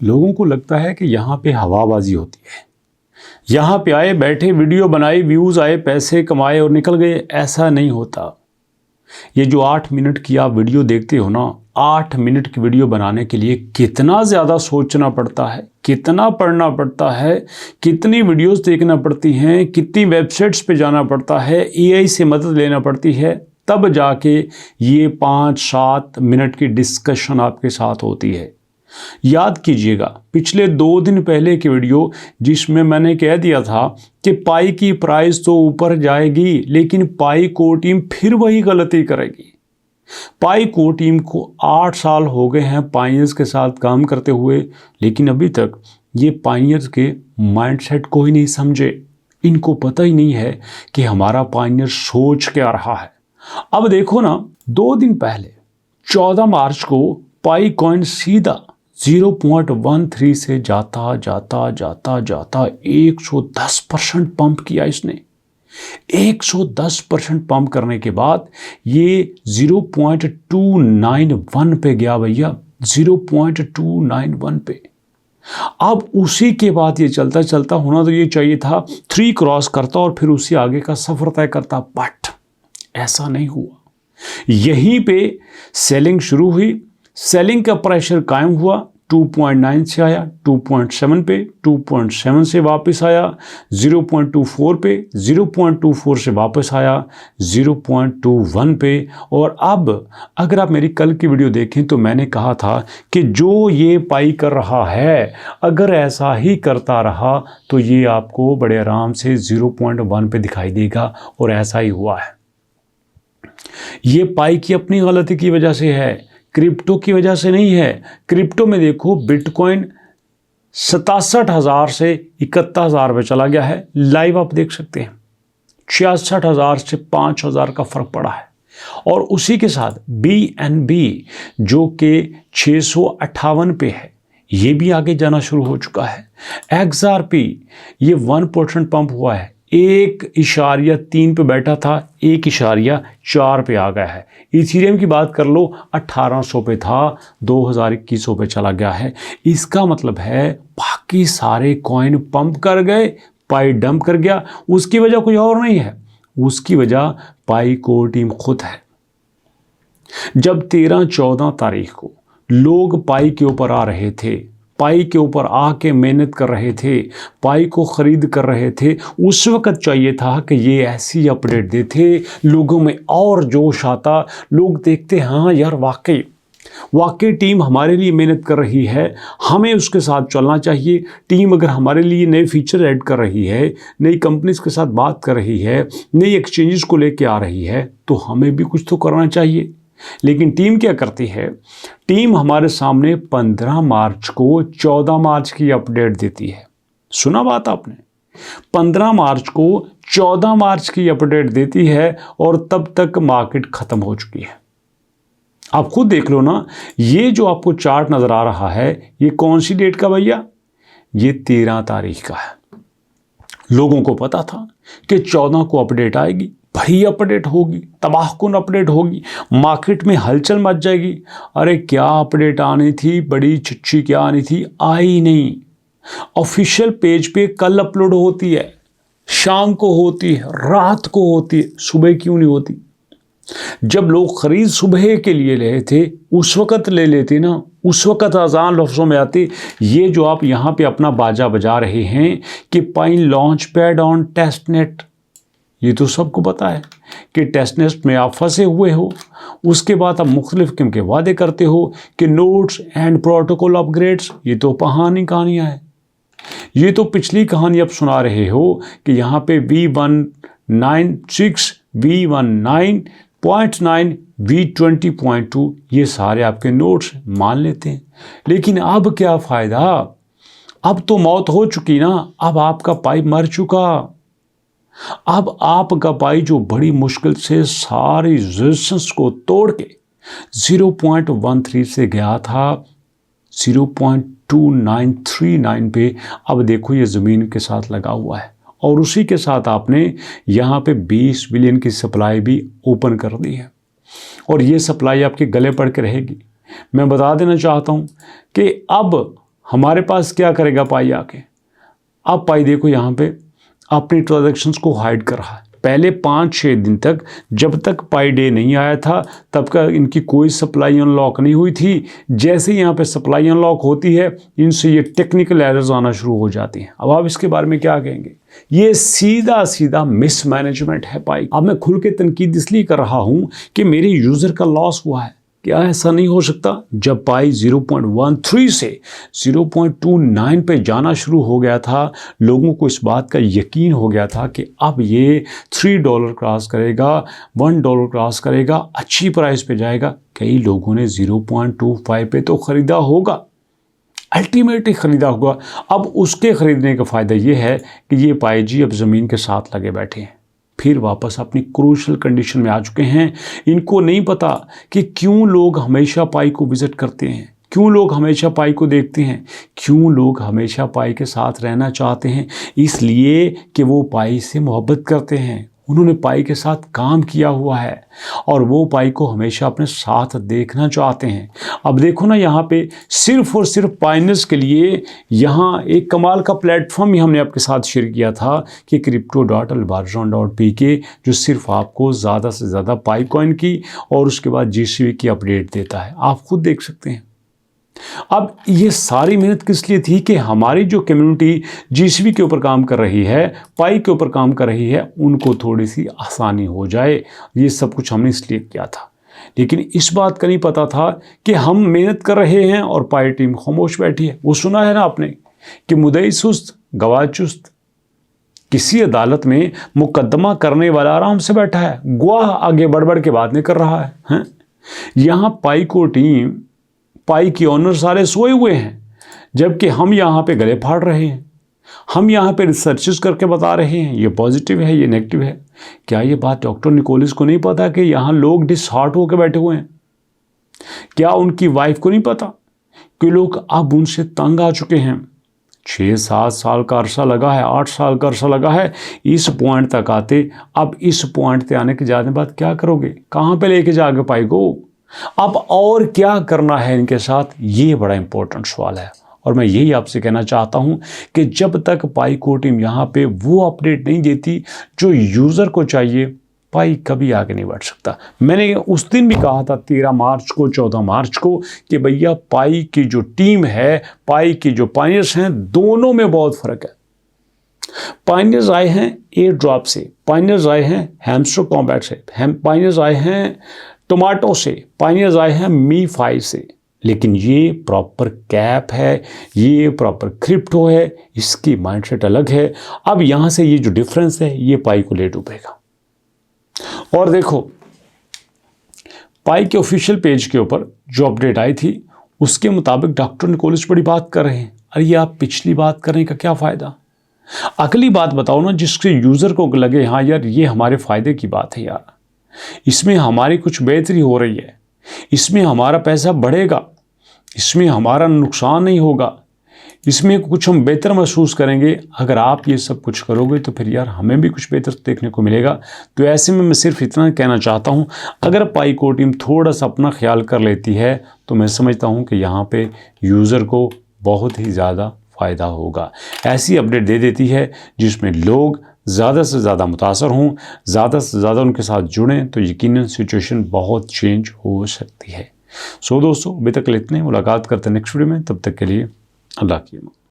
लोगों को लगता है कि यहाँ पे हवाबाजी होती है, यहाँ पे आए बैठे वीडियो बनाई, व्यूज़ आए, पैसे कमाए और निकल गए। ऐसा नहीं होता। ये जो 8 मिनट की आप वीडियो देखते हो ना, 8 मिनट की वीडियो बनाने के लिए कितना ज़्यादा सोचना पड़ता है, कितना पढ़ना पड़ता है, कितनी वीडियोस देखना पड़ती हैं, कितनी वेबसाइट्स पे जाना पड़ता है, एआई से मदद लेना पड़ती है, तब जाके ये 5-7 मिनट की डिस्कशन आपके साथ होती है। याद कीजिएगा पिछले 2 दिन पहले की वीडियो जिसमें मैंने कह दिया था कि पाई की प्राइस तो ऊपर जाएगी, लेकिन पाई को टीम फिर वही गलती करेगी। पाई को टीम को 8 साल हो गए हैं पाइनियर्स के साथ काम करते हुए, लेकिन अभी तक ये पाइनियर्स के माइंडसेट को ही नहीं समझे। इनको पता ही नहीं है कि हमारा पाइनियर सोच क्या रहा है। अब देखो ना, 2 दिन पहले 14 मार्च को पाई कॉइन सीधा 0.13 से जाता 110% पंप किया इसने। 110% पंप करने के बाद ये 0.291 पे गया भैया, 0.291 पे। अब उसी के बाद ये चलता चलता होना तो ये चाहिए था 3 क्रॉस करता और फिर उसी आगे का सफर तय करता, बट ऐसा नहीं हुआ। यहीं पे सेलिंग शुरू हुई, सेलिंग का प्रेशर कायम हुआ। 2.9 से आया 2.7 पे, 2.7 से वापस आया 0.24 पे, 0.24 से वापस आया 0.21 पे। और अब अगर आप मेरी कल की वीडियो देखें तो मैंने कहा था कि जो ये पाई कर रहा है, अगर ऐसा ही करता रहा तो ये आपको बड़े आराम से 0.1 पे दिखाई देगा, और ऐसा ही हुआ है। ये पाई की अपनी गलती की वजह से है, क्रिप्टो की वजह से नहीं है। क्रिप्टो में देखो बिटकॉइन 67,000 से 71,000 पे चला गया है, लाइव आप देख सकते हैं। 66,000 से 5,000 का फर्क पड़ा है। और उसी के साथ BNB जो कि 658 पे है, ये भी आगे जाना शुरू हो चुका है। XRP ये 1% पंप हुआ है, 1.3 पे बैठा था, 1.4 पे आ गया है। इथीरियम की बात कर लो, 1800 पे था, 2021 पे चला गया है। इसका मतलब है बाकी सारे कॉइन पंप कर गए, पाई डंप कर गया। उसकी वजह कोई और नहीं है, उसकी वजह पाई को टीम खुद है। जब 13-14 तारीख को लोग पाई के ऊपर आ रहे थे, पाई के ऊपर आके मेहनत कर रहे थे, पाई को ख़रीद कर रहे थे, उस वक़्त चाहिए था कि ये ऐसी अपडेट देते, लोगों में और जोश आता, लोग देखते हाँ यार वाकई टीम हमारे लिए मेहनत कर रही है, हमें उसके साथ चलना चाहिए। टीम अगर हमारे लिए नए फीचर ऐड कर रही है, नई कंपनीज के साथ बात कर रही है, नई एक्सचेंजेस को लेके आ रही है, तो हमें भी कुछ तो करना चाहिए। लेकिन टीम क्या करती है? टीम हमारे सामने 15 मार्च को 14 मार्च की अपडेट देती है। सुना बात आपने? 15 मार्च को 14 मार्च की अपडेट देती है और तब तक मार्केट खत्म हो चुकी है। आप खुद देख लो ना, ये जो आपको चार्ट नजर आ रहा है, ये कौन सी डेट का भैया? ये 13 तारीख का है। लोगों को पता था कि 14 को अपडेट आएगी, बड़ी अपडेट होगी, तबाहकुन अपडेट होगी, मार्केट में हलचल मच जाएगी। अरे क्या अपडेट आनी थी, बड़ी चिट्ठी क्या आनी थी, आई नहीं। ऑफिशियल पेज पे कल अपलोड होती है, शाम को होती है, रात को होती है, सुबह क्यों नहीं होती? जब लोग खरीद सुबह के लिए ले थे, उस वक़्त ले लेते ना, उस वक़्त आसान लफ्ज़ों में आते। ये जो आप यहाँ पे अपना बाजा बजा रहे हैं कि pine launch pad on testnet, ये तो सबको पता है कि टेस्टनेट में आप फंसे हुए हो। उसके बाद आप मुख्तलिफ किस्म के वादे करते हो कि नोट्स एंड प्रोटोकॉल अपग्रेड्स, ये तो कहानियाँ हैं। ये तो पिछली कहानी आप सुना रहे हो कि यहाँ पे V196, V19.9, V20.2 ये सारे आपके नोट्स मान लेते हैं। लेकिन अब क्या फ़ायदा? अब तो मौत हो चुकी ना, अब आपका पाई मर चुका। अब आपका पाई जो बड़ी मुश्किल से सारी रेजिस्टेंस को तोड़ के 0.13 से गया था 0.2939 पे, अब देखो ये ज़मीन के साथ लगा हुआ है। और उसी के साथ आपने यहाँ पे 20 बिलियन की सप्लाई भी ओपन कर दी है, और ये सप्लाई आपके गले पड़ के रहेगी। मैं बता देना चाहता हूँ कि अब हमारे पास क्या करेगा पाई आके, अब पाई देखो यहाँ पे अपनी ट्रांजैक्शंस को हाइड कर रहा है। पहले 5-6 दिन तक जब तक पाई डे नहीं आया था तब का इनकी कोई सप्लाई अनलॉक नहीं हुई थी। जैसे ही यहाँ पे सप्लाई अनलॉक होती है इनसे ये टेक्निकल एरर्स आना शुरू हो जाती हैं। अब आप इसके बारे में क्या कहेंगे? ये सीधा सीधा मिसमैनेजमेंट है पाई। अब मैं खुल के तनकीद इसलिए कर रहा हूँ कि मेरे यूज़र का लॉस हुआ है। क्या ऐसा नहीं हो सकता? जब पाई 0.13 से 0.29 पे जाना शुरू हो गया था, लोगों को इस बात का यकीन हो गया था कि अब ये $3 क्रॉस करेगा, $1 क्रॉस करेगा, अच्छी प्राइस पे जाएगा। कई लोगों ने 0.25 पे तो ख़रीदा होगा, अल्टीमेटली ख़रीदा होगा। अब उसके ख़रीदने का फ़ायदा ये है कि ये पाई जी अब ज़मीन के साथ लगे बैठे हैं, फिर वापस अपनी क्रूशल कंडीशन में आ चुके हैं। इनको नहीं पता कि क्यों लोग हमेशा पाई को विज़िट करते हैं, क्यों लोग हमेशा पाई को देखते हैं, क्यों लोग हमेशा पाई के साथ रहना चाहते हैं। इसलिए कि वो पाई से मोहब्बत करते हैं, उन्होंने पाई के साथ काम किया हुआ है और वो पाई को हमेशा अपने साथ देखना चाहते हैं। अब देखो ना, यहाँ पे सिर्फ और सिर्फ पाइनर्स के लिए यहाँ एक कमाल का प्लेटफॉर्म ही हमने आपके साथ शेयर किया था कि crypto.albarzon.pk, जो सिर्फ आपको ज़्यादा से ज़्यादा पाई कॉइन की और उसके बाद GCV की अपडेट देता है। आप खुद देख सकते हैं। अब ये सारी मेहनत किस लिए थी कि हमारी जो कम्युनिटी GCV के ऊपर काम कर रही है, पाई के ऊपर काम कर रही है, उनको थोड़ी सी आसानी हो जाए। ये सब कुछ हमने इसलिए किया था, लेकिन इस बात का नहीं पता था कि हम मेहनत कर रहे हैं और पाई टीम खामोश बैठी है। वो सुना है ना आपने कि मुद्दई सुस्त गवाह चुस्त। किसी अदालत में मुकदमा करने वाला आराम से बैठा है, गवाह आगे बढ़ बढ़ के बात नहीं कर रहा है। यहाँ पाई को टीम, पाई के ऑनर सारे सोए हुए हैं, जबकि हम यहाँ पे गले फाड़ रहे हैं। हम यहाँ पे रिसर्चेस करके बता रहे हैं ये पॉजिटिव है, ये नेगेटिव है। क्या ये बात डॉक्टर निकोलस को नहीं पता कि यहाँ लोग डिसहार्ट होकर बैठे हुए हैं? क्या उनकी वाइफ को नहीं पता कि लोग अब उनसे तंग आ चुके हैं? 6-7 साल का अरसा लगा है, 8 साल का अरसा लगा है इस पॉइंट तक आते। अब इस पॉइंट पे आने के जाने बाद क्या करोगे? कहाँ पे लेके जाओगे पाई को? अब और क्या करना है इनके साथ, ये बड़ा इंपॉर्टेंट सवाल है। और मैं यही आपसे कहना चाहता हूं कि जब तक पाई को टीम यहाँ पे वो अपडेट नहीं देती जो यूज़र को चाहिए, पाई कभी आगे नहीं बढ़ सकता। मैंने उस दिन भी कहा था 13 मार्च को, 14 मार्च को, कि भैया पाई की जो टीम है, पाई की जो पाइनियर्स हैं, दोनों में बहुत फ़र्क है। पाइनियर्स आए हैं एयर ड्रॉप से, पाइनियर्स आए हैं हैमस्टर कॉम्बैट से, पाइनियर्स आए हैं टोमाटो से, पाइनियर्स आए हैं मी5 से। लेकिन ये प्रॉपर कैप है, ये प्रॉपर क्रिप्टो है, इसकी माइंडसेट अलग है। अब यहाँ से ये जो डिफरेंस है ये पाई को ले डूबेगा। और देखो, पाई के ऑफिशियल पेज के ऊपर जो अपडेट आई थी उसके मुताबिक डॉक्टर निकोलस बड़ी बात कर रहे हैं। अरे ये आप पिछली बात करने का क्या फ़ायदा? अगली बात बताओ ना जिससे यूज़र को लगे हाँ यार ये हमारे फ़ायदे की बात है, यार इसमें हमारी कुछ बेहतरी हो रही है, इसमें हमारा पैसा बढ़ेगा, इसमें हमारा नुकसान नहीं होगा, इसमें कुछ हम बेहतर महसूस करेंगे। अगर आप ये सब कुछ करोगे तो फिर यार हमें भी कुछ बेहतर देखने को मिलेगा। तो ऐसे में मैं सिर्फ इतना कहना चाहता हूँ, अगर पाई को टीम थोड़ा सा अपना ख्याल कर लेती है तो मैं समझता हूँ कि यहाँ पे यूज़र को बहुत ही ज़्यादा फ़ायदा होगा। ऐसी अपडेट दे देती है जिसमें लोग ज़्यादा से ज़्यादा मुतासर हों, ज़्यादा से ज़्यादा उनके साथ जुड़ें, तो यकीनन सिचुएशन बहुत चेंज हो सकती है। सो दोस्तों, अभी तक इतने, मुलाकात करते हैं नेक्स्ट वीडियो में। तब तक के लिए अल्लाह की अमान।